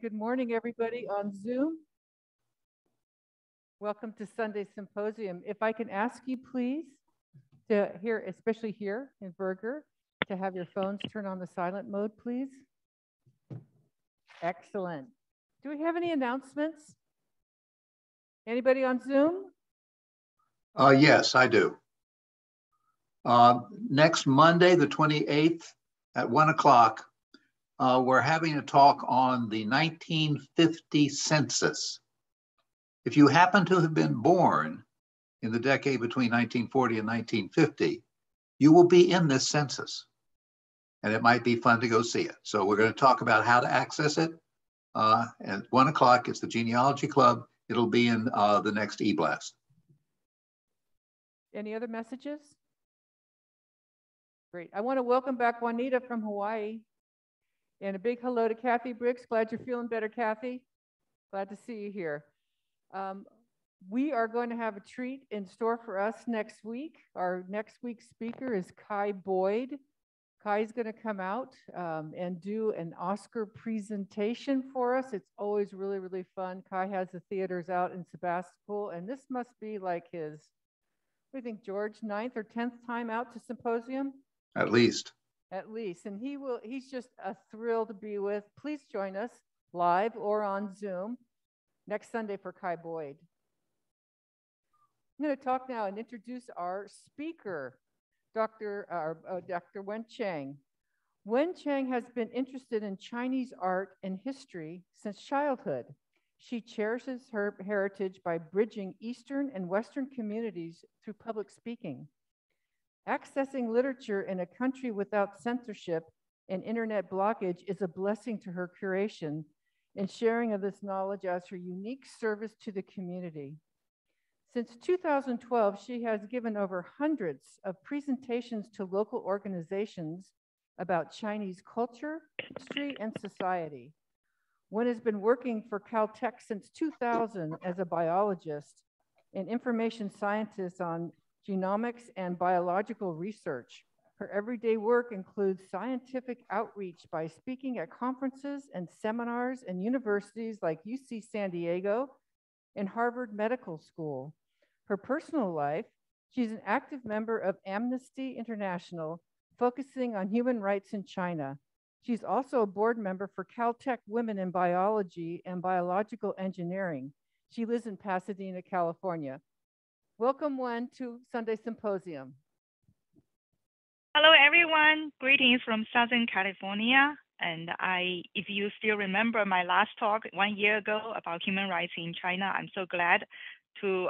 Good morning, everybody on Zoom. Welcome to Sunday Symposium. If I can ask you, please, to here, especially here in Berger, to have your phones turn on the silent mode, please. Excellent. Do we have any announcements? Anybody on Zoom? Yes, I do. Next Monday, the 28th at 1 o'clock, we're having a talk on the 1950 census. If you happen to have been born in the decade between 1940 and 1950, you will be in this census. And it might be fun to go see it. So we're going to talk about how to access it. At 1 o'clock, it's the Genealogy Club. It'll be in the next e-blast. Any other messages? Great. I want to welcome back Juanita from Hawaii. And a big hello to Kathy Briggs. Glad you're feeling better, Kathy. Glad to see you here. We are going to have a treat in store for us next week. Our next week's speaker is Kai Boyd. Kai is going to come out and do an Oscar presentation for us. It's always really, really fun. Kai has the theaters out in Sebastopol, and this must be like his, what do you think, George, 9th or 10th time out to Symposium? At least. At least, and he's just a thrill to be with. Please join us live or on Zoom next Sunday for Kai Boyd. I'm going to talk now and introduce our speaker, Dr. Wen Cheng. Wen Cheng has been interested in Chinese art and history since childhood. She cherishes her heritage by bridging Eastern and Western communities through public speaking. Accessing literature in a country without censorship and internet blockage is a blessing to her curation and sharing of this knowledge as her unique service to the community. Since 2012, she has given over hundreds of presentations to local organizations about Chinese culture, history, and society. Wen has been working for Caltech since 2000 as a biologist and information scientist on genomics and biological research. Her everyday work includes scientific outreach by speaking at conferences and seminars in universities like UC San Diego and Harvard Medical School. Her personal life, she's an active member of Amnesty International, focusing on human rights in China. She's also a board member for Caltech Women in Biology and Biological Engineering. She lives in Pasadena, California. Welcome, Wen, to Sunday Symposium. Hello, everyone. Greetings from Southern California. And if you still remember my last talk 1 year ago about human rights in China, I'm so glad to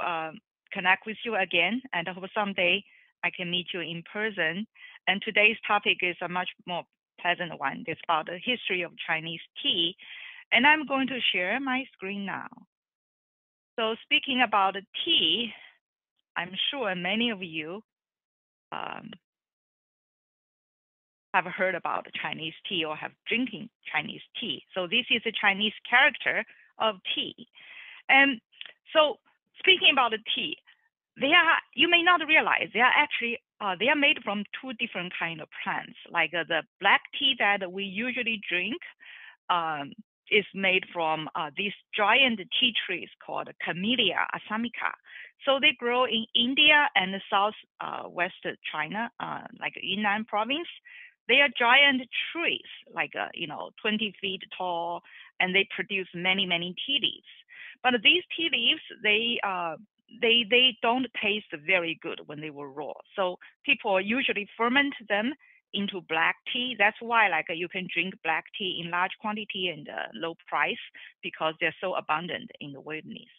connect with you again. And I hope someday I can meet you in person. And today's topic is a much more pleasant one. It's about the history of Chinese tea. And I'm going to share my screen now. So speaking about tea, I'm sure many of you have heard about Chinese tea or have drinking Chinese tea. So this is a Chinese character of tea. And so speaking about the tea, you may not realize they are actually they are made from two different kind of plants. Like the black tea that we usually drink is made from these giant tea trees called Camellia assamica. So they grow in India and southwest China, like Yunnan province. They are giant trees, like 20 feet tall, and they produce many, many tea leaves. But these tea leaves, they don't taste very good when they were raw. So people usually ferment them into black tea. That's why you can drink black tea in large quantity and low price, because they're so abundant in the wilderness.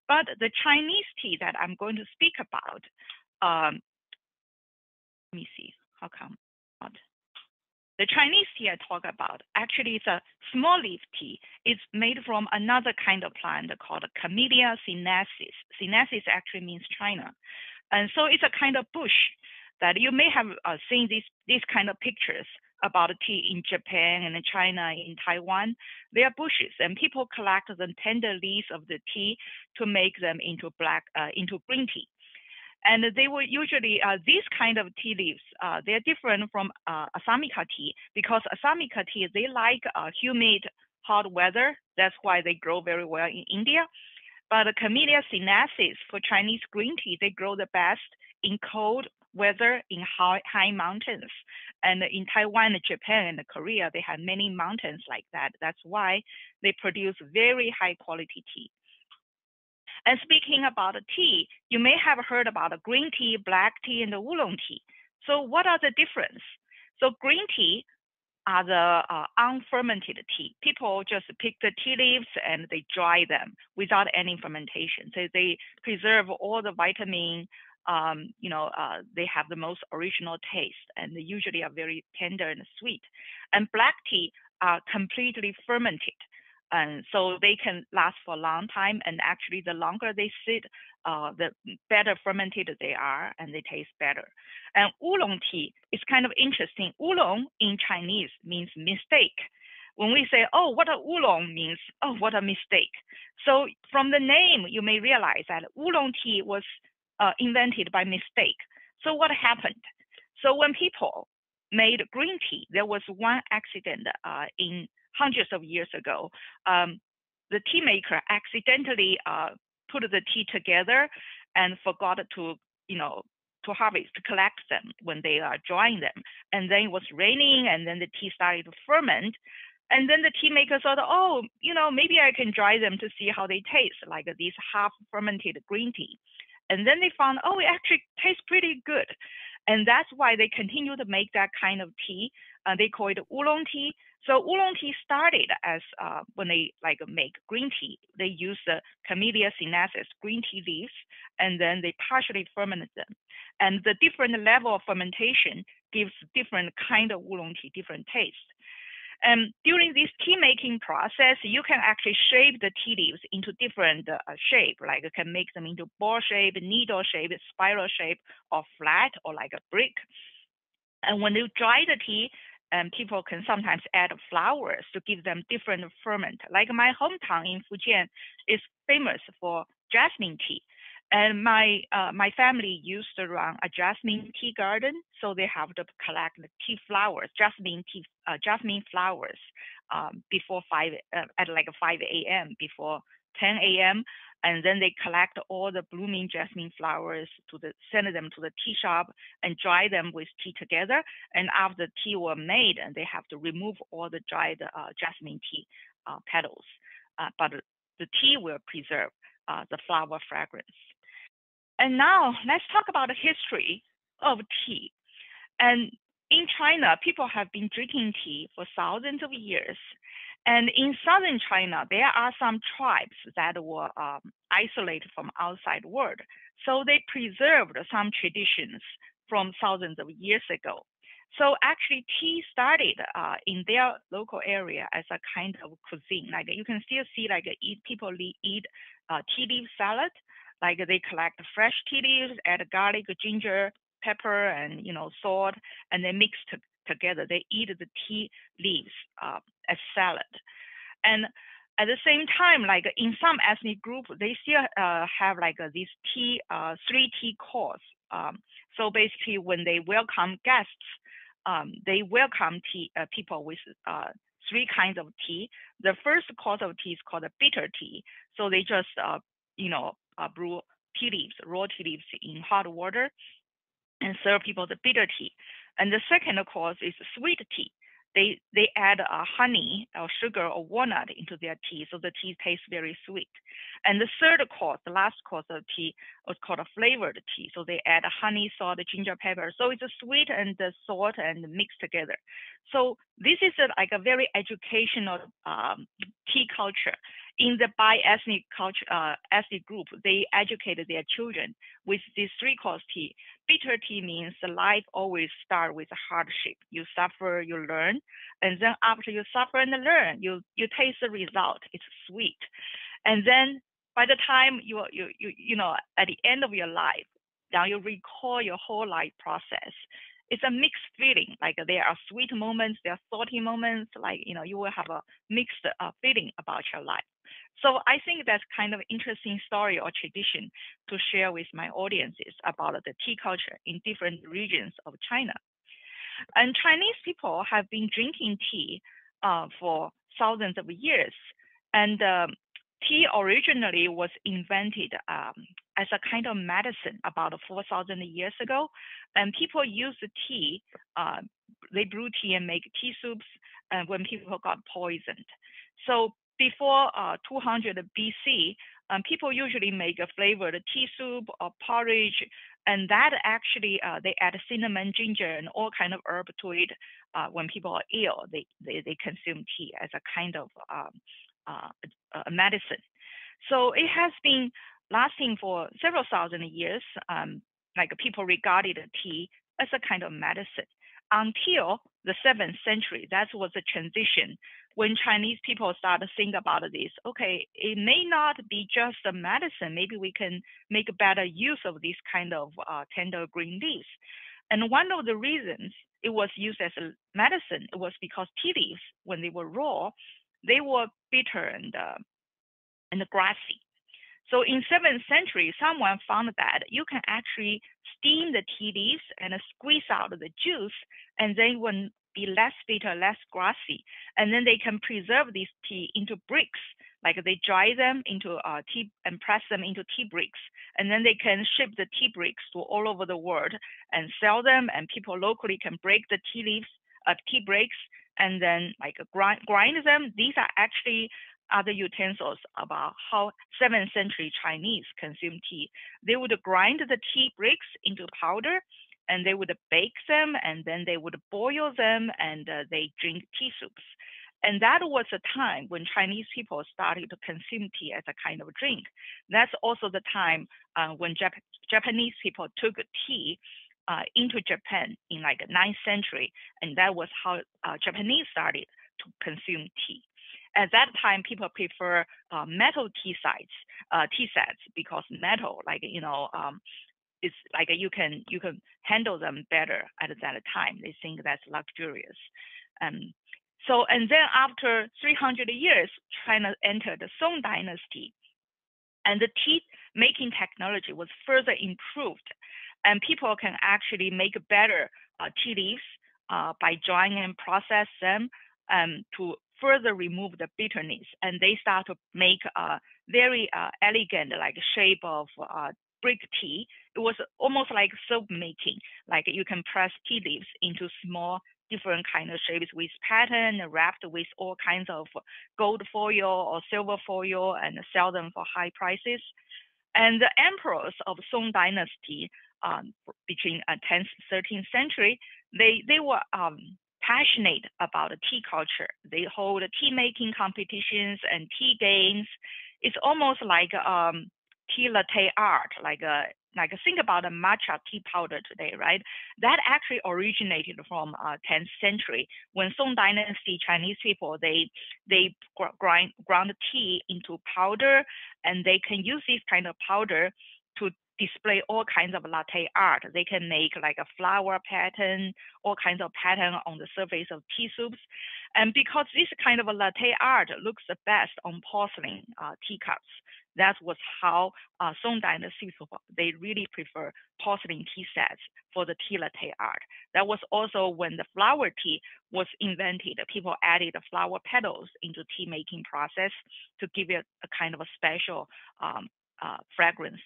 But the Chinese tea that I'm going to speak about, let me see, how come not? The Chinese tea I talk about, actually it's a small leaf tea. It's made from another kind of plant called Camellia sinensis. Sinensis actually means China. And so it's a kind of bush that you may have seen these kind of pictures about tea in Japan and in China, in Taiwan. They are bushes, and people collect the tender leaves of the tea to make them into green tea. And they were usually, these kind of tea leaves, they're different from assamica tea, because assamica tea, they like humid, hot weather. That's why they grow very well in India. But the Camellia sinensis for Chinese green tea, they grow the best in cold weather in high mountains. And in Taiwan, Japan, and Korea, they have many mountains like that. That's why they produce very high quality tea. And speaking about tea, you may have heard about green tea, black tea, and the oolong tea. So what are the difference? So green tea are the unfermented tea. People just pick the tea leaves and they dry them without any fermentation. So they preserve all the vitamin. They have the most original taste, and they usually are very tender and sweet. And black tea are completely fermented. And so they can last for a long time. And actually, the longer they sit, the better fermented they are, and they taste better. And oolong tea is kind of interesting. Oolong in Chinese means mistake. When we say, oh, what a oolong means, oh, what a mistake. So from the name, you may realize that oolong tea was invented by mistake. So what happened? So when people made green tea, there was one accident in hundreds of years ago. The tea maker accidentally put the tea together and forgot to harvest, to collect them when they are drying them. And then it was raining, and then the tea started to ferment. And then the tea maker thought, oh, maybe I can dry them to see how they taste, like these half fermented green tea. And then they found, oh, it actually tastes pretty good. And that's why they continue to make that kind of tea. They call it oolong tea. So oolong tea started as when they make green tea, they use the Camellia sinensis green tea leaves, and then they partially ferment them. And the different level of fermentation gives different kind of oolong tea, different taste. And during this tea making process, you can actually shape the tea leaves into different shape, like you can make them into ball shape, needle shape, spiral shape, or flat, or like a brick. And when you dry the tea, people can sometimes add flowers to give them different ferment. Like my hometown in Fujian is famous for jasmine tea. And my family used to run a jasmine tea garden, so they have to collect the tea flowers, jasmine flowers, before 5 a.m. before 10 a.m. And then they collect all the blooming jasmine flowers send them to the tea shop and dry them with tea together. And after the tea were made, and they have to remove all the dried jasmine tea petals, but the tea will preserve the flower fragrance. And now let's talk about the history of tea. And in China, people have been drinking tea for thousands of years. And in southern China, there are some tribes that were isolated from outside world. So they preserved some traditions from thousands of years ago. So actually, tea started in their local area as a kind of cuisine. Like you can still see, people eat tea leaf salad. Like they collect fresh tea leaves, add garlic, ginger, pepper, and salt, and they mix together. They eat the tea leaves as salad. And at the same time, like in some ethnic group, they still have these tea, 3 tea course. So basically, when they welcome guests, they welcome people with 3 kinds of tea. The first course of tea is called a bitter tea. So they just brew tea leaves, raw tea leaves in hot water, and serve people the bitter tea. And the second course is sweet tea. They add honey or sugar or walnut into their tea, so the tea tastes very sweet. And the third course, the last course of tea, was called a flavored tea. So they add honey, salt, ginger, pepper. So it's a sweet and the salt and mixed together. So this is a very educational tea culture. In the bi-ethnic ethnic group, they educated their children with this 3-course tea. Bitter tea means life always starts with hardship. You suffer, you learn, and then after you suffer and learn, you taste the result. It's sweet, and then by the time you at the end of your life, now you recall your whole life process. It's a mixed feeling. Like there are sweet moments, there are salty moments. You will have a mixed feeling about your life. So I think that's kind of interesting story or tradition to share with my audiences about the tea culture in different regions of China. And Chinese people have been drinking tea for thousands of years. And tea originally was invented as a kind of medicine about 4,000 years ago. And people used the tea, they brew tea and make tea soups when people got poisoned. So before 200 BC, people usually make a flavored tea soup or porridge, and that actually, they add cinnamon, ginger, and all kind of herb to it. When people are ill, they consume tea as a kind of a medicine. So it has been lasting for several thousand years. Like people regarded tea as a kind of medicine until the 7th century. That was a transition when Chinese people started to think about this. Okay, it may not be just a medicine. Maybe we can make better use of these kind of tender green leaves. And one of the reasons it was used as a medicine, it was because tea leaves, when they were raw, they were bitter and grassy. So in 7th century, someone found that you can actually steam the tea leaves and squeeze out the juice, and then when be less bitter, less grassy, and then they can preserve this tea into bricks. Like they dry them into tea and press them into tea bricks, and then they can ship the tea bricks to all over the world and sell them, and people locally can break the tea leaves, tea bricks, and then like grind them. These are actually other utensils about how 7th century Chinese consume tea. They would grind the tea bricks into powder, and they would bake them, and then they would boil them, and they drink tea soups. And that was a time when Chinese people started to consume tea as a kind of drink. That's also the time when Japanese people took tea into Japan in like 9th century, and that was how Japanese started to consume tea. At that time, people prefer metal tea sets because metal, like it's like you can handle them better at that time. They think that's luxurious. So, and then after 300 years, China entered the Song Dynasty, and the tea making technology was further improved, and people can actually make better tea leaves by drying and process them to further remove the bitterness. And they start to make a very elegant like shape of brick tea. It was almost like soap making, like you can press tea leaves into small different kind of shapes with pattern wrapped with all kinds of gold foil or silver foil and sell them for high prices. And the emperors of Song Dynasty between 10th, 13th century, they were passionate about the tea culture. They hold tea making competitions and tea games. It's almost like tea latte art, like think about a matcha tea powder today, right? That actually originated from 10th century when Song Dynasty Chinese people, they ground tea into powder, and they can use this kind of powder to display all kinds of latte art. They can make like a flower pattern, all kinds of pattern on the surface of tea soups. And because this kind of a latte art looks the best on porcelain teacups, that was how Song Dynasty people, they really prefer porcelain tea sets for the tea latte art. That was also when the flower tea was invented. People added the flower petals into tea making process to give it a kind of a special fragrance.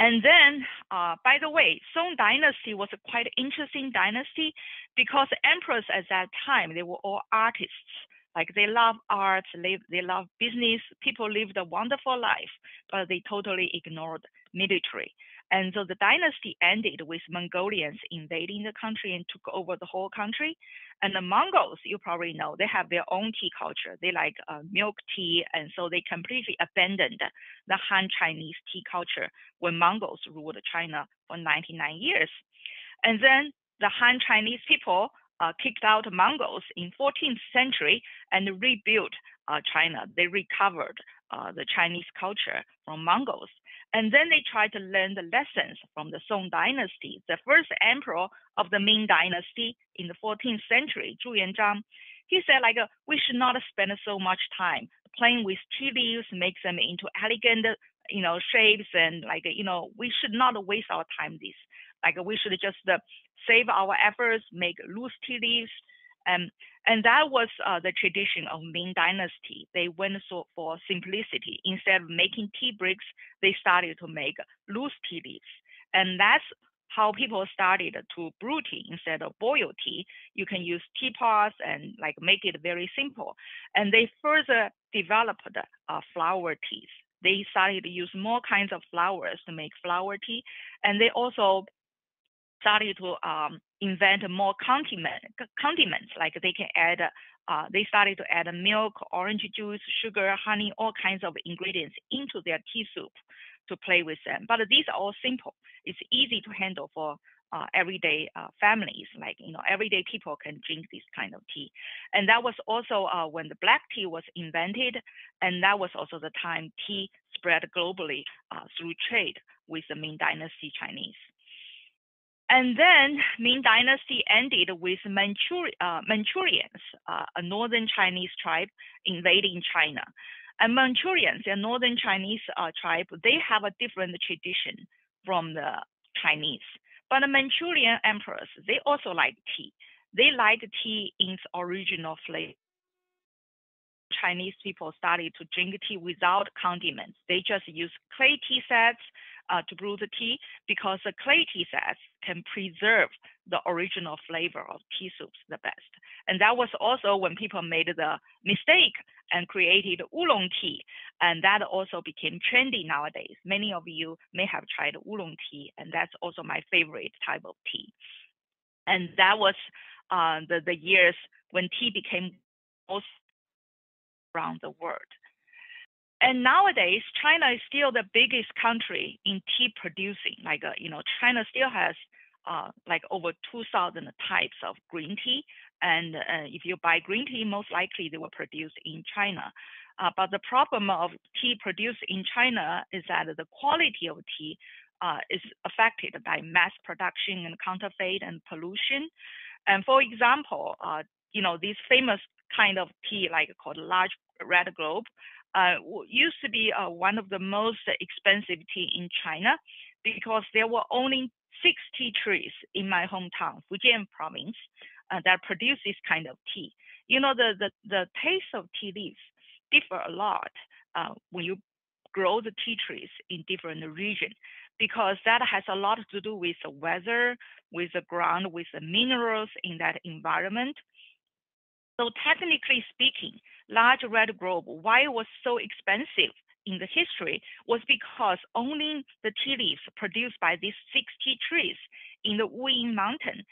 And then, by the way, Song Dynasty was a quite interesting dynasty because emperors at that time, they were all artists. Like they love art, they love business. People lived a wonderful life, but they totally ignored military. And so the dynasty ended with Mongolians invading the country and took over the whole country. And the Mongols, you probably know, they have their own tea culture. They like milk tea. And so they completely abandoned the Han Chinese tea culture when Mongols ruled China for 99 years. And then the Han Chinese people kicked out Mongols in 14th century and rebuilt China. They recovered the Chinese culture from Mongols. And then they tried to learn the lessons from the Song Dynasty. The first emperor of the Ming Dynasty in the 14th century, Zhu Yuanzhang, he said like, we should not spend so much time playing with tea leaves, make them into elegant, shapes, and like, we should not waste our time this. Like we should just save our efforts, make loose tea leaves, And that was the tradition of Ming Dynasty. They went for simplicity. Instead of making tea bricks, they started to make loose tea leaves. And that's how people started to brew tea instead of boil tea. You can use teapots and like make it very simple. And they further developed flower teas. They started to use more kinds of flowers to make flower tea. And they also started to invent more condiments, like they can add, they started to add milk, orange juice, sugar, honey, all kinds of ingredients into their tea soup to play with them. But these are all simple. It's easy to handle for everyday families, like, everyday people can drink this kind of tea. And that was also when the black tea was invented, and that was also the time tea spread globally through trade with the Ming Dynasty Chinese. And then Ming Dynasty ended with Manchurians, a northern Chinese tribe invading China. And Manchurians, a northern Chinese tribe, they have a different tradition from the Chinese. But the Manchurian emperors, they also like tea. They like tea in its original flavor. Chinese people started to drink tea without condiments. They just use clay tea sets to brew the tea, because the clay tea sets can preserve the original flavor of tea soups the best. And that was also when people made the mistake and created oolong tea. And that also became trendy nowadays. Many of you may have tried oolong tea, and that's also my favorite type of tea. And that was the years when tea became most around the world. And nowadays, China is still the biggest country in tea producing. Like, China still has like over 2,000 types of green tea. And if you buy green tea, most likely they were produced in China. But the problem of tea produced in China is that the quality of tea is affected by mass production and counterfeit and pollution. And for example, this famous kind of tea, like called large red globe, used to be one of the most expensive tea in China, because there were only 6 tea trees in my hometown, Fujian province, that produce this kind of tea. The taste of tea leaves differ a lot when you grow the tea trees in different regions, because that has a lot to do with the weather, with the ground, with the minerals in that environment. So technically speaking, large red globe, why it was so expensive in the history, was because only the tea leaves produced by these 6 tea trees in the Wuying Mountain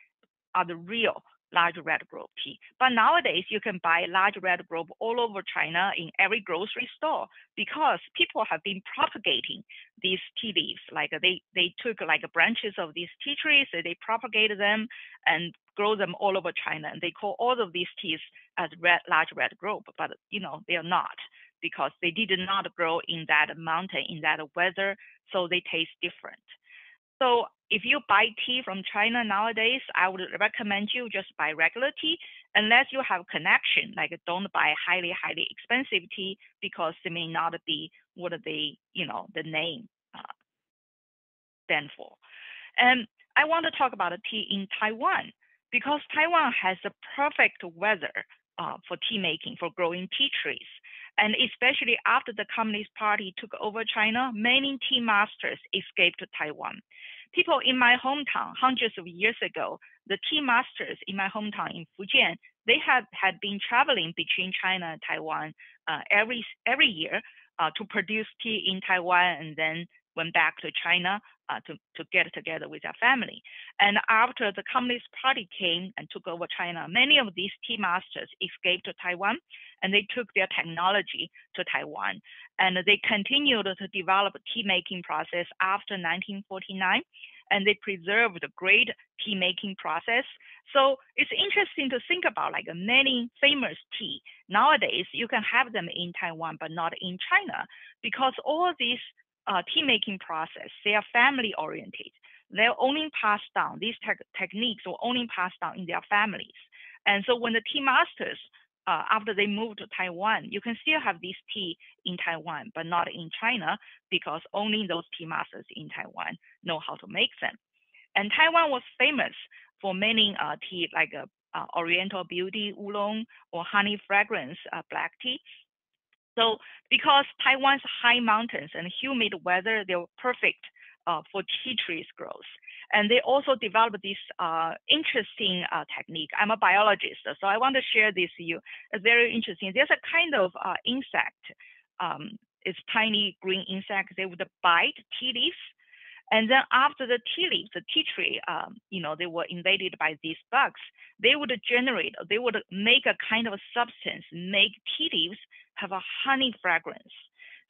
are the real large red globe tea. But nowadays, you can buy large red globe all over China in every grocery store, because people have been propagating these tea leaves. Like they took like branches of these tea trees, they propagated them and grow them all over China. And they call all of these teas as large red globe, but they are not, because they did not grow in that mountain, in that weather, so they taste different. So if you buy tea from China nowadays, I would recommend you just buy regular tea, unless you have connection. Like, don't buy highly, highly expensive tea, because they may not be what they, the name stand for. And I want to talk about a tea in Taiwan, because Taiwan has the perfect weather for tea making, for growing tea trees. And especially after the Communist Party took over China, many tea masters escaped to Taiwan. People in my hometown, hundreds of years ago, the tea masters in my hometown in Fujian, they had been traveling between China and Taiwan every year to produce tea in Taiwan, and then went back to China to get together with their family. And after the Communist Party came and took over China, many of these tea masters escaped to Taiwan, and they took their technology to Taiwan. And they continued to develop tea making process after 1949, and they preserved the great tea making process. So it's interesting to think about, like, many famous tea. Nowadays, you can have them in Taiwan, but not in China, because all these tea making process, they are family oriented. They're only passed down. These techniques were only passed down in their families. And so when the tea masters, after they moved to Taiwan, you can still have this tea in Taiwan, but not in China, because only those tea masters in Taiwan know how to make them. And Taiwan was famous for many tea, like Oriental Beauty oolong or honey fragrance black tea. So because Taiwan's high mountains and humid weather, they were perfect for tea trees growth. And they also developed this interesting technique. I'm a biologist, so I want to share this with you. It's very interesting. There's a kind of insect. It's tiny green insect. They would bite tea leaves. And then after the tea leaves, the tea tree, they were invaded by these bugs. They would make a kind of a substance, make tea leaves have a honey fragrance.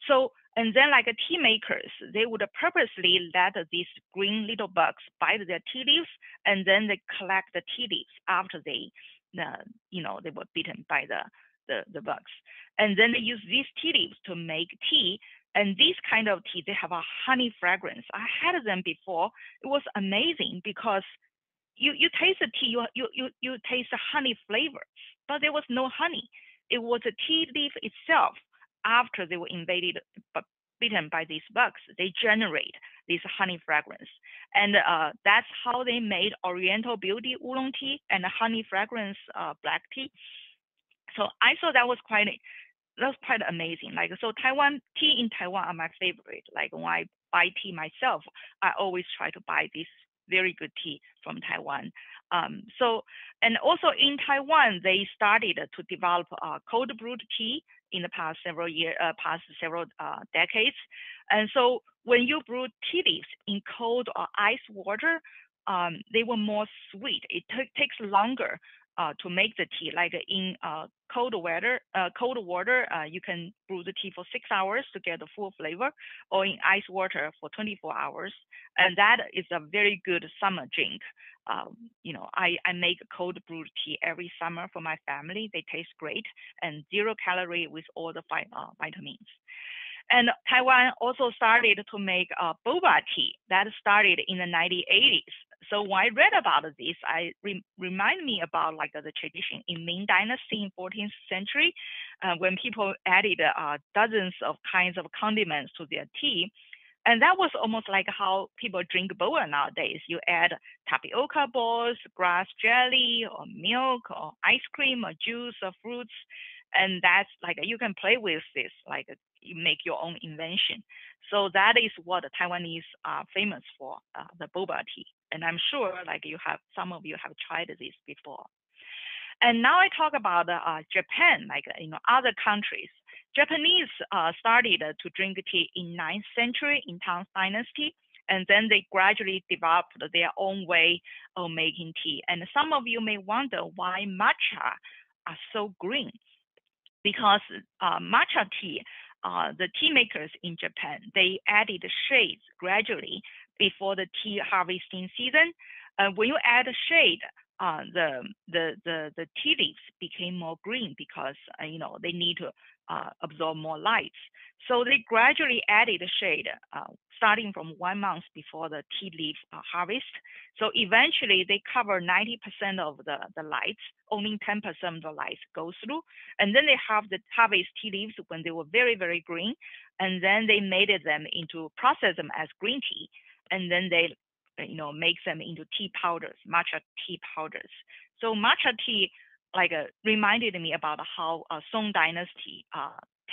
So, and then like tea makers, they would purposely let these green little bugs bite their tea leaves, and then they collect the tea leaves after they were bitten by the bugs. And then they use these tea leaves to make tea. And these kind of tea, they have a honey fragrance. I had them before. It was amazing because you taste the tea, you taste the honey flavor, but there was no honey. It was a tea leaf itself. After they were invaded, bitten by these bugs, they generate this honey fragrance. And that's how they made Oriental Beauty oolong tea and honey fragrance black tea. So I thought that was quite amazing. Like, so tea in Taiwan are my favorite. Like when I buy tea myself, I always try to buy this very good tea from Taiwan. And also in Taiwan, they started to develop cold brewed tea in the past several decades. And so when you brew tea leaves in cold or ice water, they were more sweet. It takes longer to make the tea. Like in cold water, you can brew the tea for 6 hours to get the full flavor, or in ice water for 24 hours. And that is a very good summer drink. I make cold brewed tea every summer for my family. They taste great and 0 calorie with all the vitamins. And Taiwan also started to make boba tea. That started in the 1980s. So when I read about this, I remind me about like the tradition in Ming Dynasty in 14th century, when people added dozens of kinds of condiments to their tea. And that was almost like how people drink boba nowadays. You add tapioca balls, grass jelly, or milk, or ice cream, or juice, or fruits. And that's like, you can play with this, like you make your own invention. So that is what the Taiwanese are famous for, the boba tea. And I'm sure like some of you have tried this before. And now I talk about Japan, like other countries. Japanese started to drink tea in 9th century in Tang Dynasty, and then they gradually developed their own way of making tea. And some of you may wonder why matcha are so green, because matcha tea, the tea makers in Japan, they added shades gradually before the tea harvesting season. When you add shade, the tea leaves became more green because they need to absorb more light. So they gradually added shade starting from 1 month before the tea leaf harvest. So eventually they cover 90% of the lights, only 10% of the lights go through. And then they have the harvest tea leaves when they were very, very green. And then they process them as green tea. And then they make them into tea powders, matcha tea powders. So matcha tea reminded me about how Song Dynasty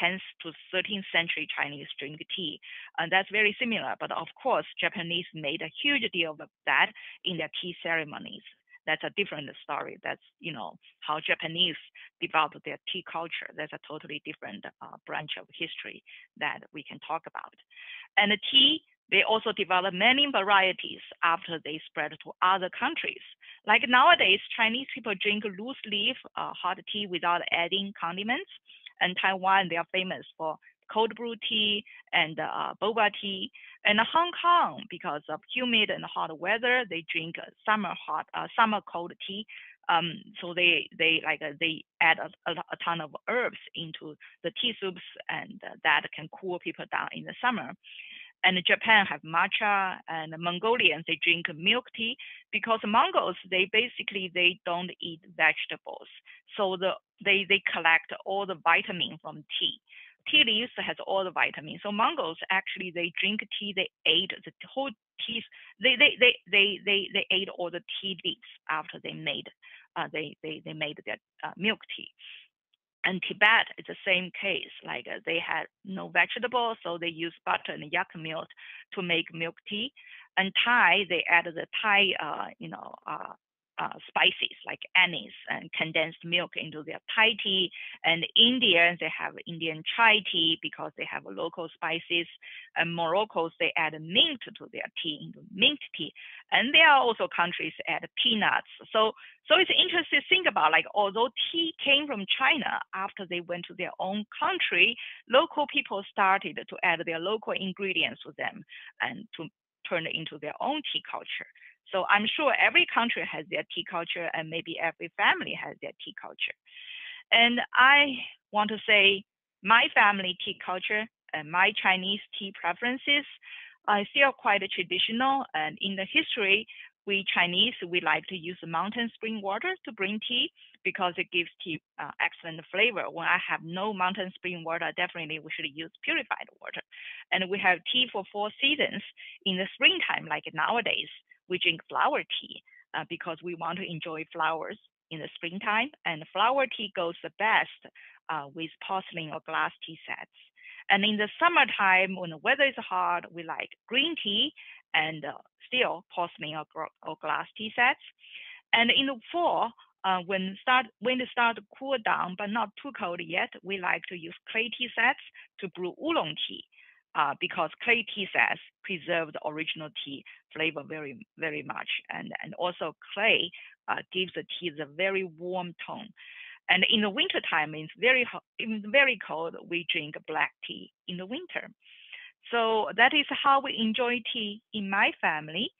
10th to 13th century Chinese drink tea. And that's very similar, but of course, Japanese made a huge deal of that in their tea ceremonies. That's a different story. That's, how Japanese developed their tea culture. That's a totally different branch of history that we can talk about. And the tea, they also developed many varieties after they spread to other countries. Like nowadays, Chinese people drink loose leaf hot tea without adding condiments. And Taiwan, they are famous for cold brew tea and boba tea. And Hong Kong, because of humid and hot weather, they drink summer cold tea. So they add a ton of herbs into the tea soups, and that can cool people down in the summer. And Japan have matcha, and Mongolians, they drink milk tea, because Mongols, they don't eat vegetables. So they collect all the vitamin from tea. Tea leaves has all the vitamins. So Mongols, actually, they drink tea, they ate the whole tea, they ate all the tea leaves after they made they made their milk tea. And Tibet is the same case. Like they had no vegetables, so they use butter and yak milk to make milk tea. And Thai, they added the Thai, spices like anise and condensed milk into their Thai tea. And India, they have Indian chai tea because they have local spices. And Morocco, they add mint to their tea, into mint tea. And there are also countries that add peanuts. So it's interesting to think about, like, although tea came from China, after they went to their own country, local people started to add their local ingredients to them and to turn it into their own tea culture. So I'm sure every country has their tea culture, and maybe every family has their tea culture. And I want to say my family tea culture and my Chinese tea preferences are still quite traditional. And in the history, we Chinese, we like to use mountain spring water to bring tea because it gives tea excellent flavor. When I have no mountain spring water, definitely we should use purified water. And we have tea for 4 seasons. In the springtime, like nowadays, we drink flower tea because we want to enjoy flowers in the springtime. And flower tea goes the best with porcelain or glass tea sets. And in the summertime, when the weather is hot, we like green tea and still porcelain or glass tea sets. And in the fall, when it starts to cool down, but not too cold yet, we like to use clay tea sets to brew oolong tea. Because clay tea sets preserve the original tea flavor very, very much. And also clay gives the tea a very warm tone. And in the wintertime, it's very cold, we drink black tea in the winter. So that is how we enjoy tea in my family.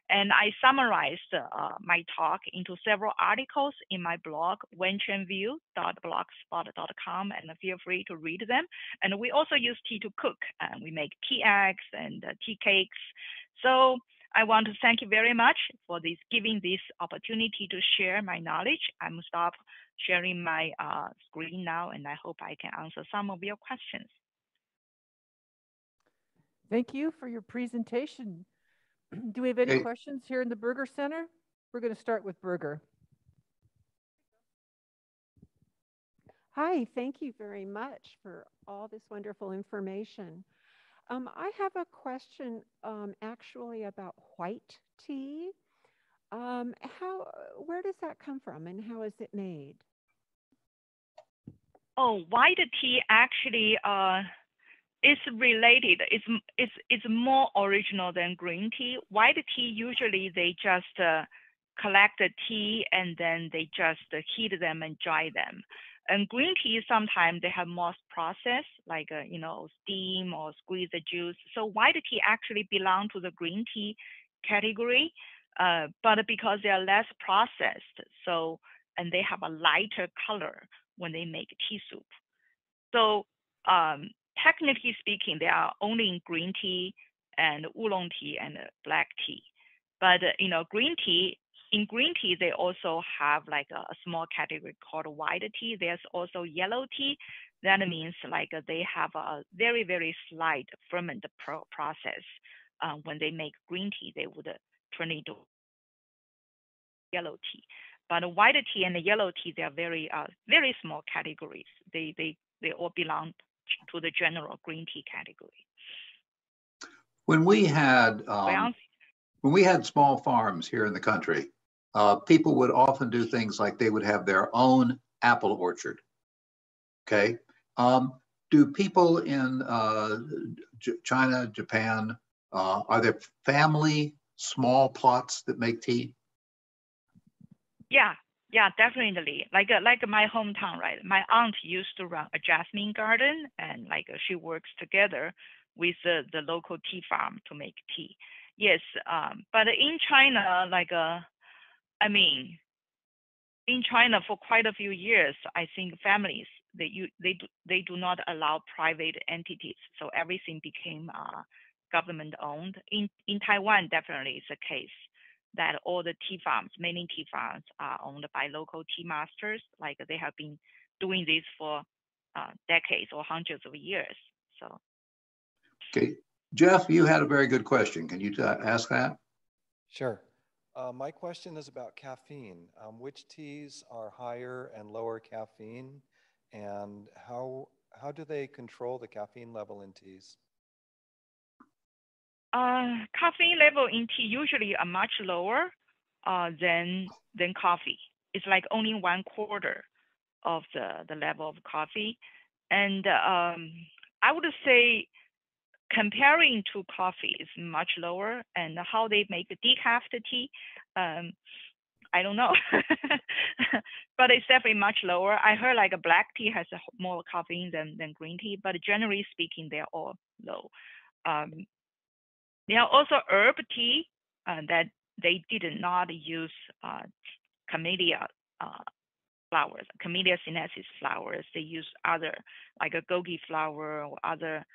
And I summarized my talk into several articles in my blog, wenchenview.blogspot.com, and feel free to read them. And we also use tea to cook. We make tea eggs and tea cakes. So I want to thank you very much for giving this opportunity to share my knowledge. I'm stop sharing my screen now, and I hope I can answer some of your questions. Thank you for your presentation. Do we have any questions here in the Burger Center? We're going to start with Burger. Hi, thank you very much for all this wonderful information. I have a question actually about white tea. Where does that come from and how is it made? Oh, white tea actually is related. It's more original than green tea. White tea, usually they just collect the tea and then they just heat them and dry them. And green tea, sometimes they have more process, like steam or squeeze the juice. So white tea actually belong to the green tea category, but because they are less processed, and they have a lighter color when they make tea soup. So technically speaking, they are only in green tea and oolong tea and black tea. But green tea. In green tea, they also have like a small category called white tea. There's also yellow tea. That means like they have a very, very slight ferment process. When they make green tea, they would turn into yellow tea. But white tea and the yellow tea, they are very, very small categories. They all belong to the general green tea category. When we had small farms here in the country, people would often do things like they would have their own apple orchard. Okay. Do people in China, Japan, are there family small plots that make tea? Yeah, definitely. Like my hometown, right? My aunt used to run a jasmine garden, and like she works together with the local tea farm to make tea. Yes, but in China, in China for quite a few years, I think families they do not allow private entities, so everything became government owned. In Taiwan, definitely it's the case that all the tea farms, many tea farms, are owned by local tea masters. Like they have been doing this for decades or hundreds of years. So. Okay, Jeff, you had a very good question. Can you ask that? Sure. My question is about caffeine. Which teas are higher and lower caffeine, and how do they control the caffeine level in teas? Caffeine level in tea usually are much lower than coffee. It's like only 1/4 of the level of coffee. And I would say comparing to coffee is much lower. And how they make the decaf tea, I don't know, but it's definitely much lower. I heard like a black tea has more caffeine than green tea, but generally speaking, they're all low. There are also herb tea that they did not use Camellia flowers, Camellia sinensis flowers. They use other like a goji flower or other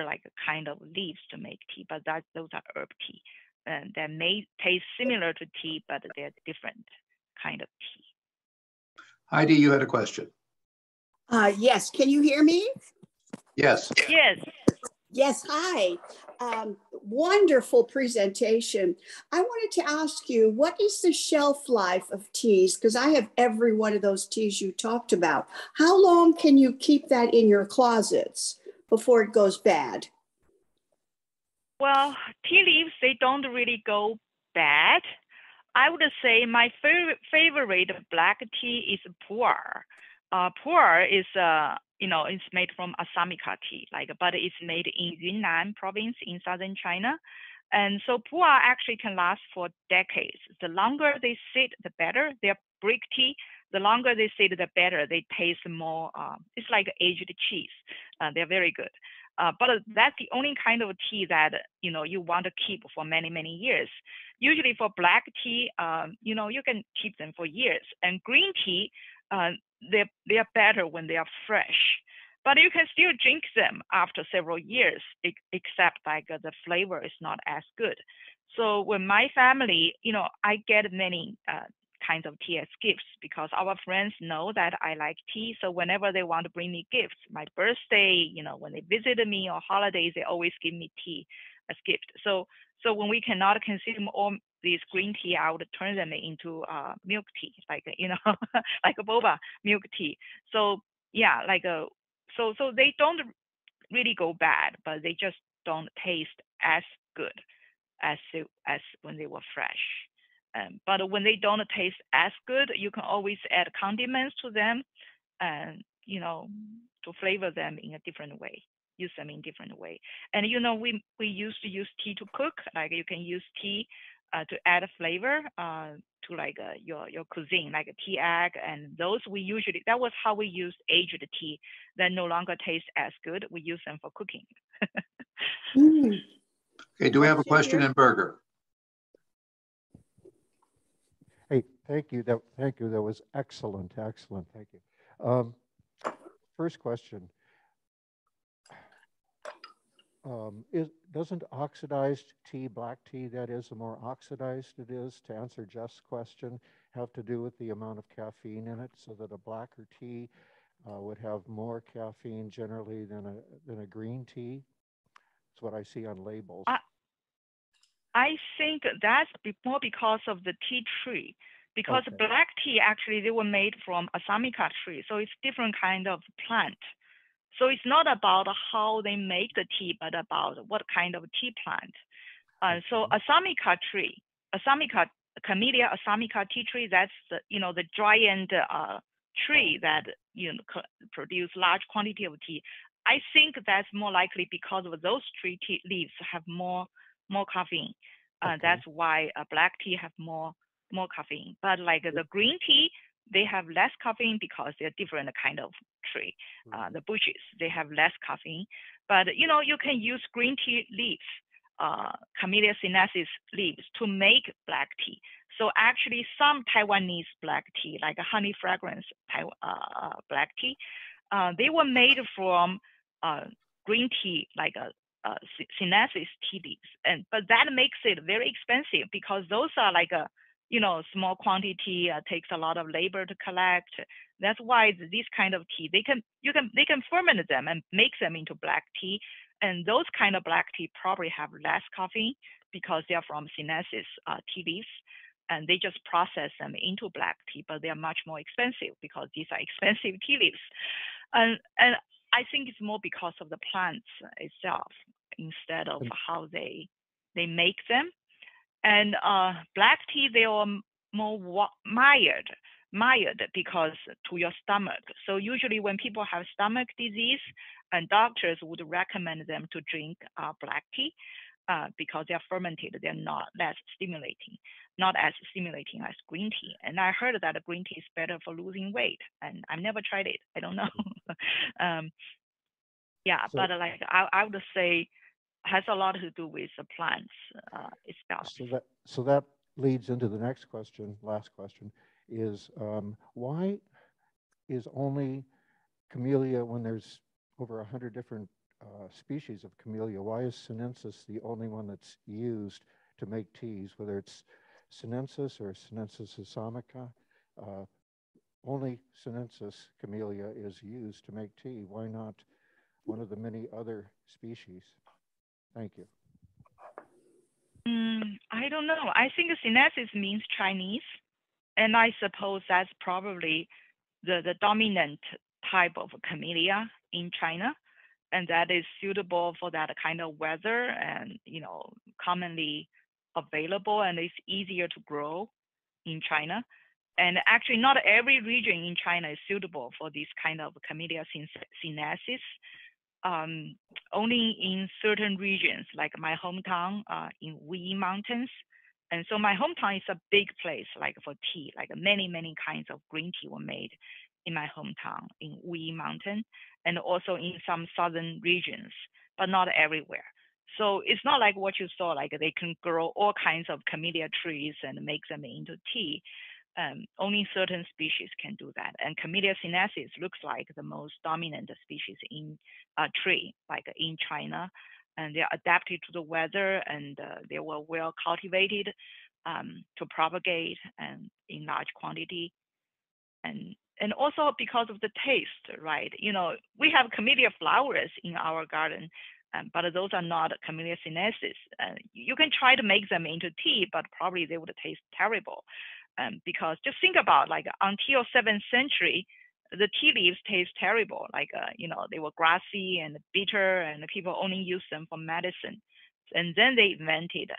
like kind of leaves to make tea, but those are herb tea. And that may taste similar to tea, but they're different kind of tea. Heidi, you had a question. Yes, can you hear me? Yes. Yes. Yes, hi. Wonderful presentation. I wanted to ask you, what is the shelf life of teas? Because I have every one of those teas you talked about. How long can you keep that in your closets before it goes bad? Well, tea leaves, they don't really go bad. I would say my favorite black tea is pu'er. Pu'er is it's made from Assamica tea, but it's made in Yunnan province in southern China. And so pu'er actually can last for decades. The longer they sit, the better. They're brick tea. The longer they sit, the better. They taste more. It's like aged cheese. They're very good. But that's the only kind of tea that you want to keep for many, many years. Usually for black tea, you can keep them for years. And green tea, they are better when they are fresh. But you can still drink them after several years, except like the flavor is not as good. So when my family, I get many kinds of tea as gifts because our friends know that I like tea. So whenever they want to bring me gifts, my birthday, when they visit me or holidays, they always give me tea as gift. So when we cannot consume all these green tea, I would turn them into milk tea, like like a boba milk tea. So yeah, so they don't really go bad, but they just don't taste as good as when they were fresh. But when they don't taste as good, you can always add condiments to them, and to flavor them in a different way. Use them in different way. And we used to use tea to cook. Like you can use tea to add a flavor to like your cuisine, like a tea egg, and those that was how we used aged tea that no longer taste as good. We use them for cooking. Okay, do we have a question in Burger? Hey, thank you. Thank you. That was excellent. Excellent. Thank you. First question. Doesn't oxidized tea, black tea, that is, the more oxidized it is, to answer Jeff's question, have to do with the amount of caffeine in it, so that a blacker tea would have more caffeine generally than a green tea? That's what I see on labels. I think that's more because of the tea tree. Because okay. Black tea, actually, they were made from Assamica tree. So it's different kind of plant. So it's not about how they make the tea, but about what kind of tea plant. So Assamica tree, Camellia Assamica tea tree, that's the giant tree that produce large quantity of tea. I think that's more likely because of those tree tea leaves have more caffeine. Okay. That's why black tea have more caffeine. But like the green tea, they have less caffeine because they're different kind of tree. The bushes, they have less caffeine. But you can use green tea leaves, Camellia sinensis leaves, to make black tea. So actually some Taiwanese black tea, like a honey fragrance black tea, they were made from green tea, like a sinensis tea leaves, but that makes it very expensive because those are like a small quantity, takes a lot of labor to collect. That's why this kind of tea they can ferment them and make them into black tea, and those kind of black tea probably have less caffeine because they are from sinensis tea leaves, and they just process them into black tea, but they are much more expensive because these are expensive tea leaves. And I think it's more because of the plants itself instead of how they make them. And black tea, they are more mild because to your stomach. So usually when people have stomach disease, and doctors would recommend them to drink black tea because they are fermented, they're not as stimulating as green tea. And I heard that green tea is better for losing weight, and I've never tried it. I don't know. Yeah, so, but like I would say has a lot to do with the plants itself. So that leads into the next question, last question, is why is only Camellia, when there's over 100 different species of Camellia, why is sinensis the only one that's used to make teas, whether it's sinensis or sinensis isomica? Only sinensis Camellia is used to make tea. Why not one of the many other species? Thank you. I don't know. I think sinensis means Chinese, and I suppose that's probably the dominant type of Camellia in China, and that is suitable for that kind of weather and, you know, commonly available, and it's easier to grow in China. And actually not every region in China is suitable for this kind of Camellia sinensis. Only in certain regions, like my hometown in Wuyi Mountains. And so my hometown is a big place, like for tea, like many kinds of green tea were made in my hometown in Wuyi Mountain, and also in some southern regions, but not everywhere. So it's not like what you saw, like they can grow all kinds of Camellia trees and make them into tea. Only certain species can do that. And Camellia sinensis looks like the most dominant species in tree, like in China. And they're adapted to the weather, and they were well cultivated to propagate and in large quantity. And also because of the taste, right? You know, we have Camellia flowers in our garden, but those are not Camellia sinensis. You can try to make them into tea, but probably they would taste terrible. Because just think about, like, until 7th century, the tea leaves taste terrible. Like, you know, they were grassy and bitter, and people only used them for medicine. And then they invented,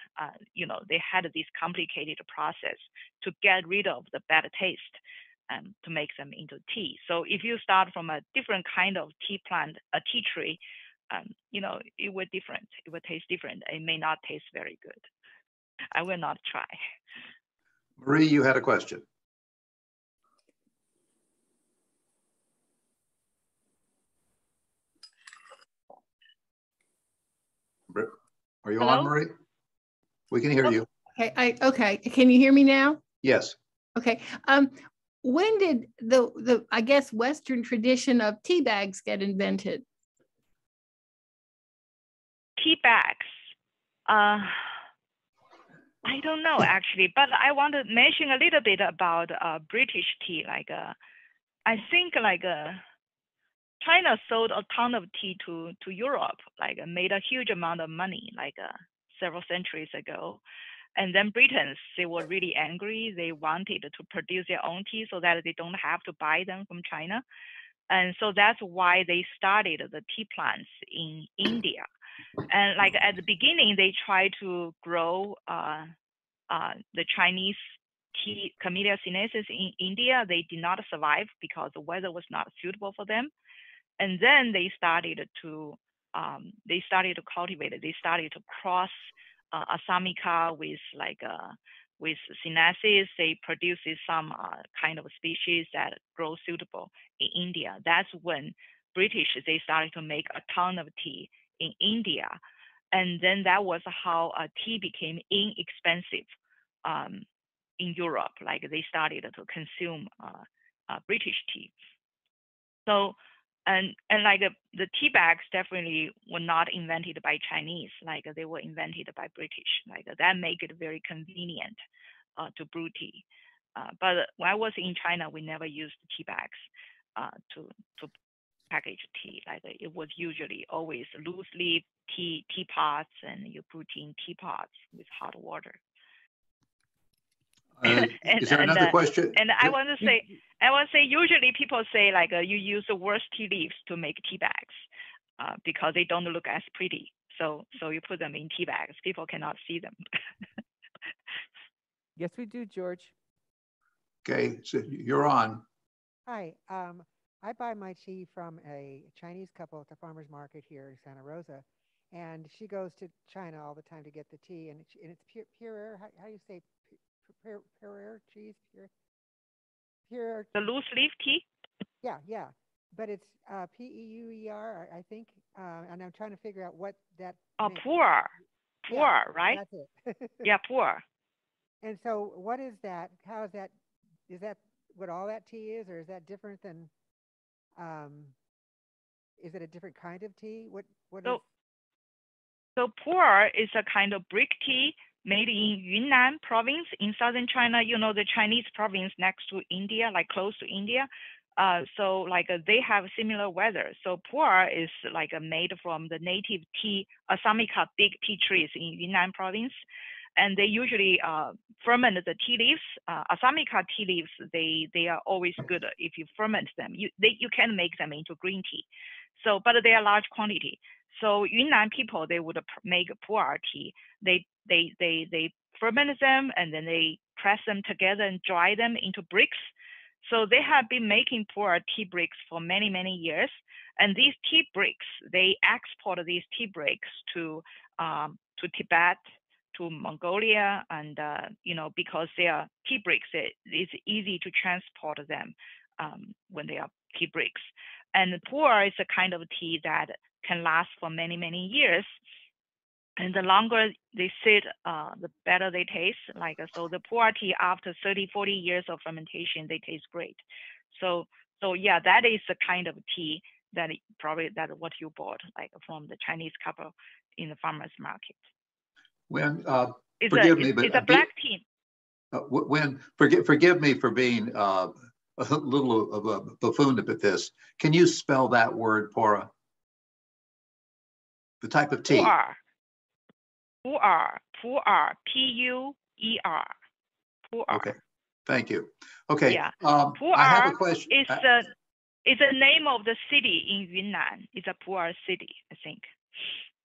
you know, they had this complicated process to get rid of the bad taste to make them into tea. So if you start from a different kind of tea plant, a tea tree, you know, it would different. It would taste different. It may not taste very good. I will not try. Marie, you had a question. Are you Hello? on, Marie? We can hear you. Okay. Okay. Can you hear me now? Yes. Okay. When did the I guess Western tradition of tea bags get invented? Tea bags. I don't know actually, but I want to mention a little bit about British tea. Like, I think like China sold a ton of tea to Europe, like made a huge amount of money, like several centuries ago. And then Britons, they were really angry. They wanted to produce their own tea so that they don't have to buy them from China. And so that's why they started the tea plants in India. And like at the beginning, they tried to grow the Chinese tea, Camellia sinensis in India. They did not survive because the weather was not suitable for them. And then they started to cultivate it. They started to cross Assamica with with sinensis. They produced some kind of species that grow suitable in India. That's when British, they started to make a ton of tea in India. And then that was how tea became inexpensive in Europe. Like they started to consume British tea. So, and like the tea bags definitely were not invented by Chinese. Like they were invented by British. Like that make it very convenient to brew tea. But when I was in China, we never used tea bags to packaged tea. Like it was usually always loose leaf teapots, and you put in teapots with hot water. Is there another question? And I want to say, usually people say like you use the worst tea leaves to make tea bags because they don't look as pretty. So you put them in tea bags. People cannot see them. Yes, we do, George. Okay, so you're on. Hi, I buy my tea from a Chinese couple at the farmer's market here in Santa Rosa, and she goes to China all the time to get the tea, and it's pure. How do you say pure cheese? Pure. The loose leaf tea. Yeah, but it's PEUER, I think, and I'm trying to figure out what that. Oh, pu'er, yeah, right? That's it. Yeah, pu'er. And so, what is that? How is that? Is that what all that tea is, or is that different than? Is it a different kind of tea? What is? So pu'er is a kind of brick tea made in Yunnan province in southern China. You know, the Chinese province next to India, like close to India. So like they have similar weather. So pu'er is like made from the native tea, Assamica big tea trees in Yunnan province. And they usually ferment the tea leaves. Assamica tea leaves, they are always good if you ferment them. You can make them into green tea. So, but they are large quantity. So Yunnan people, they would make pu'er tea. They ferment them, and then they press them together and dry them into bricks. So they have been making pu'er tea bricks for many, many years. And these tea bricks, they export these tea bricks to Tibet, to Mongolia, and because they are tea bricks, it's easy to transport them when they are tea bricks. And pu'er is a kind of tea that can last for many, many years. And the longer they sit, the better they taste. So the pu'er tea after 30, 40 years of fermentation, they taste great. So yeah, that is the kind of tea that what you bought, like from the Chinese couple in the farmer's market. When forgive me, but it's a black tea. Forgive me for being a little of a buffoon at this. Can you spell that word, pu'er? The type of tea. Pu'er, Pu'er. Okay, thank you. Okay, yeah. I have a question. It's the name of the city in Yunnan. It's a pu'er city, I think.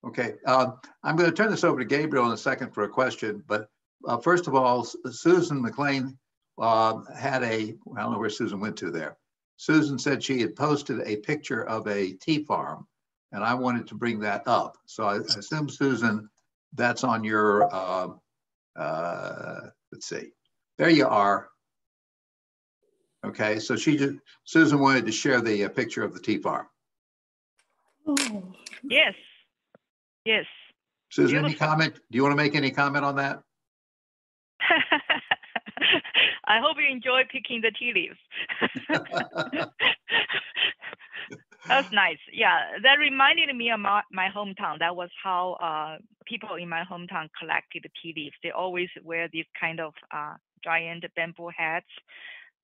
Okay, I'm going to turn this over to Gabriel in a second for a question, but first of all, Susan McLean had I don't know where Susan went to there. Susan said she had posted a picture of a tea farm, and I wanted to bring that up. So I assume, Susan, that's on your, let's see, there you are. Okay, so Susan wanted to share the picture of the tea farm. Oh. Yes. Susan, any comment? Do you want to make any comment on that? I hope you enjoy picking the tea leaves. That's nice. Yeah, that reminded me of my hometown. That was how people in my hometown collected tea leaves. They always wear these kind of giant bamboo hats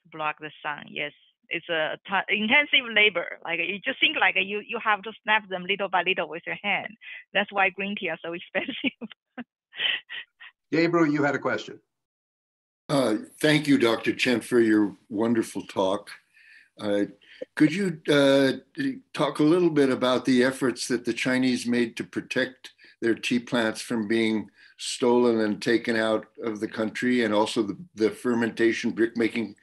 to block the sun. Yes, it's a intensive labor. Like you just think like you have to snap them little by little with your hand. That's why green tea are so expensive. Gabriel, you had a question. Thank you, Dr. Chen, for your wonderful talk. Could you talk a little bit about the efforts that the Chinese made to protect their tea plants from being stolen and taken out of the country, and also the fermentation brick-making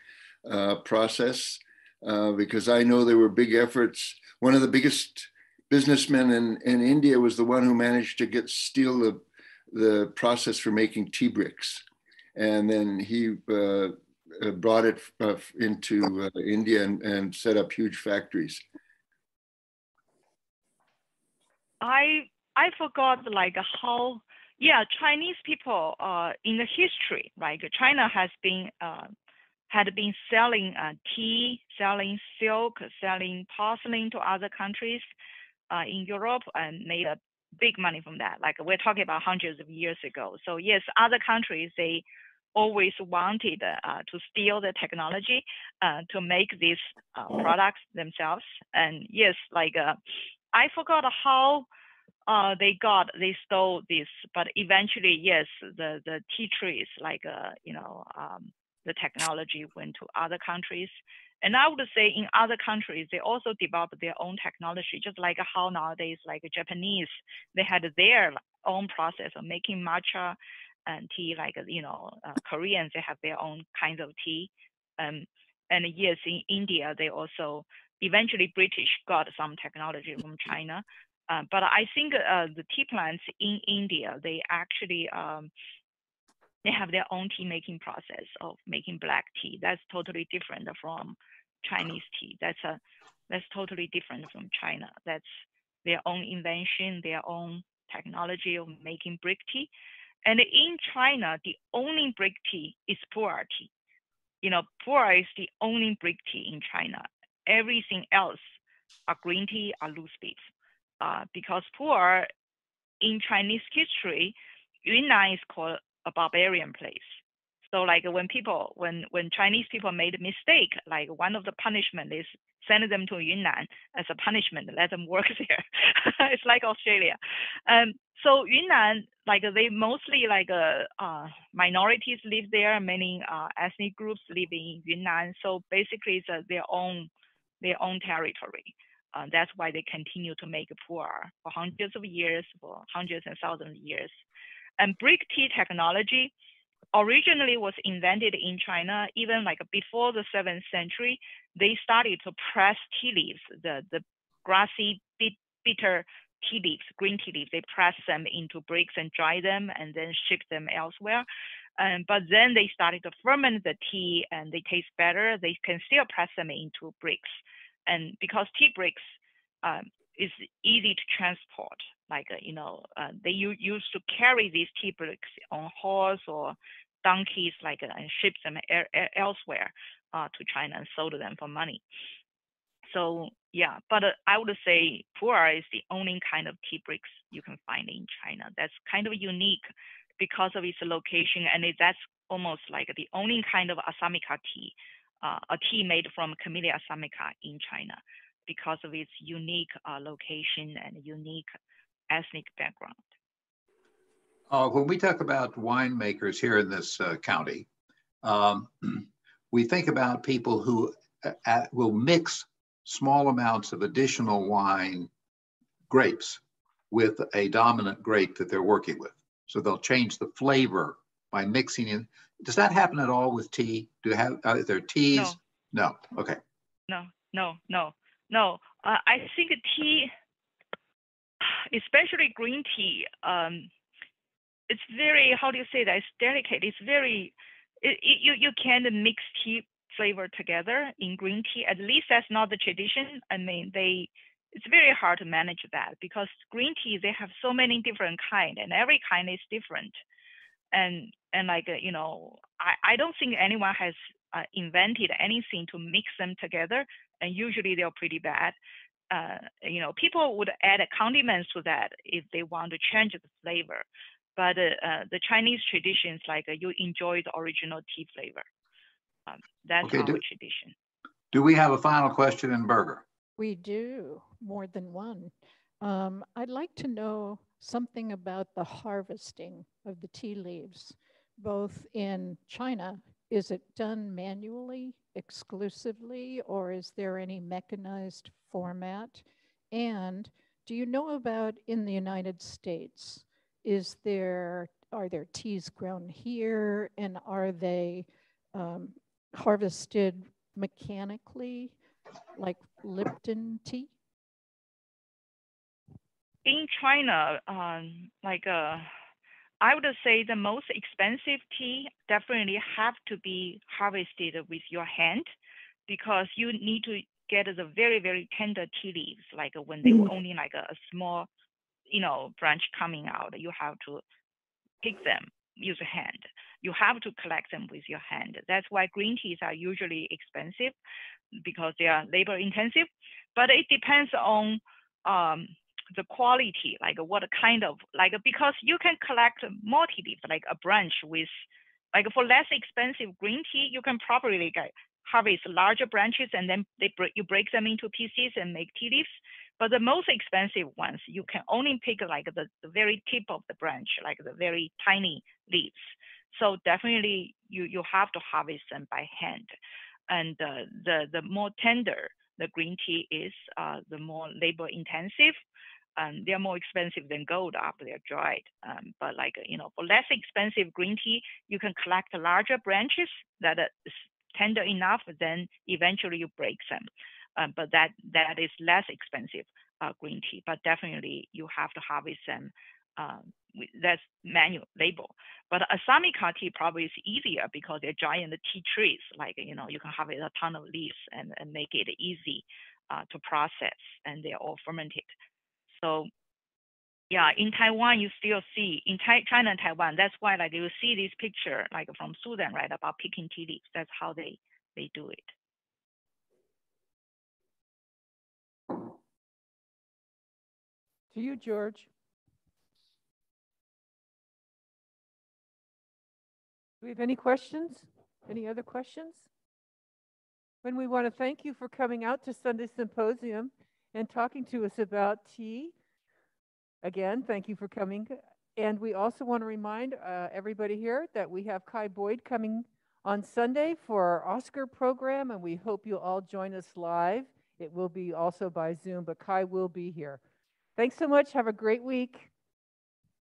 process? Because I know there were big efforts. One of the biggest businessmen in India was the one who managed to steal the process for making tea bricks. And then he brought it into India and set up huge factories. I forgot like how, yeah, Chinese people in the history, like China had been selling tea, selling silk, selling porcelain to other countries in Europe, and made a big money from that. Like we're talking about hundreds of years ago. So yes, other countries, they always wanted to steal the technology to make these products themselves. And yes, like I forgot how they stole this, but eventually, yes, the tea trees, like the technology went to other countries. And I would say in other countries, they also developed their own technology, just like how nowadays, like Japanese, they had their own process of making matcha and tea, like, Koreans, they have their own kinds of tea. And yes, in India, they also, eventually British got some technology from China. But I think the tea plants in India, they actually, they have their own tea making process of making black tea. That's totally different from Chinese tea. That's totally different from China. That's their own invention, their own technology of making brick tea. And in China, the only brick tea is pu'er tea. Pu'er is the only brick tea in China. Everything else are green tea, are loose leaf. Because pu'er in Chinese history, Yunnan is called a barbarian place. So like when Chinese people made a mistake, like one of the punishment is send them to Yunnan as a punishment, let them work there. It's like Australia. So Yunnan, like they mostly like minorities live there, many ethnic groups live in Yunnan. So basically it's their own territory. That's why they continue to make pu'er for hundreds of years, for hundreds and thousands of years. And brick tea technology originally was invented in China, even like before the 7th century. They started to press tea leaves, the grassy, bitter tea leaves, green tea leaves. They press them into bricks and dry them and then ship them elsewhere. But then they started to ferment the tea and they taste better. They can still press them into bricks. And because tea bricks is easy to transport, like, they used to carry these tea bricks on horse or donkeys, like, and ship them elsewhere to China and sold them for money. So yeah, but I would say pu'er is the only kind of tea bricks you can find in China. That's kind of unique because of its location, and that's almost like the only kind of Assamica tea, a tea made from Camellia Assamica in China, because of its unique location and unique ethnic background. When we talk about winemakers here in this county, we think about people who will mix small amounts of additional wine grapes with a dominant grape that they're working with. So they'll change the flavor by mixing in. Does that happen at all with tea? Are there teas? No. Okay. No. I think tea, especially green tea, it's very, how do you say that? It's delicate. It's very, you can't mix tea flavor together in green tea. At least that's not the tradition. I mean, it's very hard to manage that because green tea, they have so many different kinds and every kind is different. And like, I don't think anyone has invented anything to mix them together. And usually they're pretty bad. People would add condiments to that if they want to change the flavor. But the Chinese traditions, like you enjoy the original tea flavor. That's our tradition. Do we have a final question in Burger? We do, more than one. I'd like to know something about the harvesting of the tea leaves, both in China. Is it done manually, exclusively, or is there any mechanized format? And do you know about in the United States, are there teas grown here, and are they harvested mechanically, like Lipton tea? In China, I would say the most expensive tea definitely have to be harvested with your hand, because you need to get the very, very tender tea leaves. Like when they were only like a small, branch coming out, you have to pick them, use a hand. You have to collect them with your hand. That's why green teas are usually expensive, because they are labor intensive. But it depends on the quality, like what kind of, because you can collect more tea leaves, like a branch with Like for less expensive green tea, you can probably harvest larger branches and then you break them into pieces and make tea leaves. But the most expensive ones, you can only pick like the very tip of the branch, like the very tiny leaves. So definitely you have to harvest them by hand. And the more tender the green tea is, the more labor intensive. They're more expensive than gold after they're dried. But like, for less expensive green tea, you can collect larger branches that is tender enough, then eventually you break them. But that is less expensive green tea, but definitely you have to harvest them. That's manual labor. But Asamica tea probably is easier because they're giant tea trees. Like, you can harvest a ton of leaves and make it easy to process, and they're all fermented. So yeah, in Taiwan, you still see, in China and Taiwan, that's why like you see this picture like from Sudan, right, about picking tea leaves. That's how they do it. To you, George. Do we have any questions? Any other questions? When we want to thank you for coming out to Sunday Symposium and talking to us about tea. Again, thank you for coming. And we also want to remind everybody here that we have Kai Boyd coming on Sunday for our Oscar program, and we hope you'll all join us live. It will be also by Zoom, but Kai will be here. Thanks so much. Have a great week.